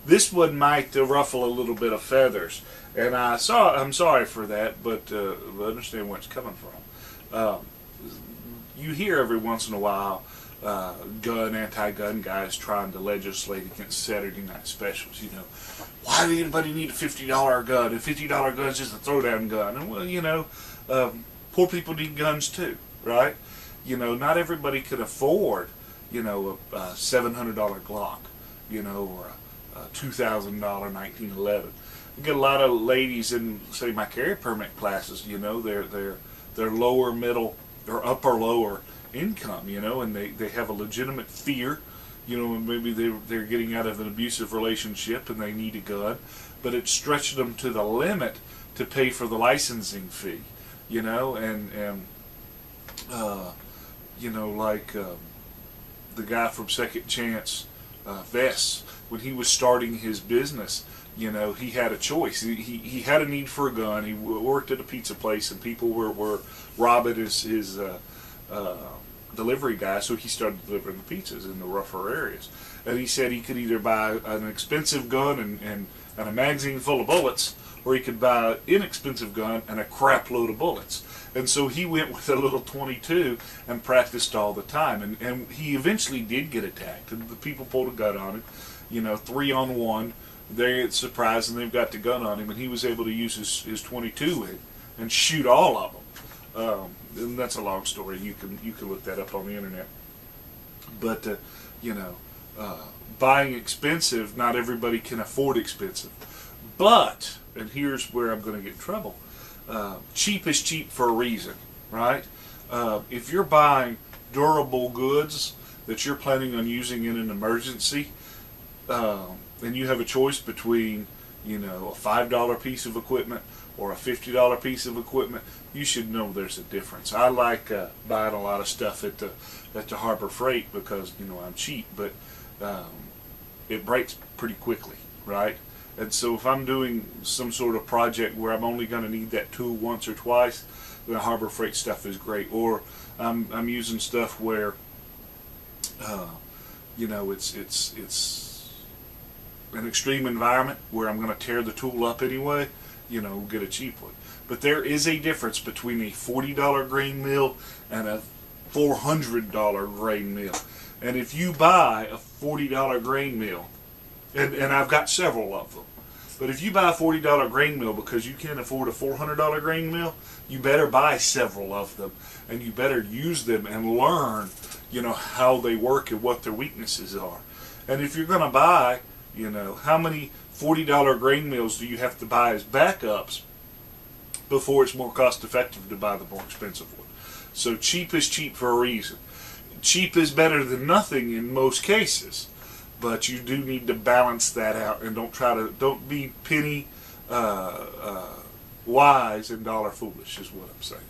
This one might ruffle a little bit of feathers, and I'm sorry for that, but understand where it's coming from. You hear every once in a while anti-gun guys trying to legislate against Saturday night specials. Why does anybody need a $50 gun? A $50 gun is just a throwdown gun. And well, poor people need guns too, right? Not everybody could afford, a $700 Glock, or a $2,000 1911. You get a lot of ladies in, say, my carry permit classes. They're lower middle or upper lower income, and they have a legitimate fear, maybe they're getting out of an abusive relationship and they need a gun, but it stretched them to the limit to pay for the licensing fee, like the guy from Second Chance, Vess, when he was starting his business, he had a choice. He had a need for a gun. He worked at a pizza place, and people were robbing his delivery guy, so he started delivering the pizzas in the rougher areas. And he said he could either buy an expensive gun and a magazine full of bullets, or he could buy an inexpensive gun and a crap load of bullets. And so he went with a little .22 and practiced all the time. And he eventually did get attacked. And the people pulled a gun on him, 3-on-1. They get surprised and they've got the gun on him. And he was able to use his .22 and shoot all of them. And that's a long story. You can look that up on the internet. But, buying expensive, not everybody can afford expensive. But, and here's where I'm going to get in trouble, cheap is cheap for a reason, right? If you're buying durable goods that you're planning on using in an emergency, and you have a choice between, a $5 piece of equipment or a $50 piece of equipment, you should know there's a difference. I like buying a lot of stuff at the Harbor Freight because, I'm cheap, but it breaks pretty quickly, right? And so if I'm doing some sort of project where I'm only going to need that tool once or twice, the Harbor Freight stuff is great. Or I'm using stuff where, it's an extreme environment where I'm going to tear the tool up anyway, get a cheap one. But there is a difference between a $40 grain mill and a $400 grain mill. And if you buy a $40 grain mill, and I've got several of them, but if you buy a $40 grain mill because you can't afford a $400 grain mill, you better buy several of them, and you better use them and learn, how they work and what their weaknesses are. And if you're going to buy, how many $40 grain mills do you have to buy as backups before it's more cost effective to buy the more expensive one? So cheap is cheap for a reason. Cheap is better than nothing in most cases, but you do need to balance that out, and don't be penny wise and dollar foolish is what I'm saying.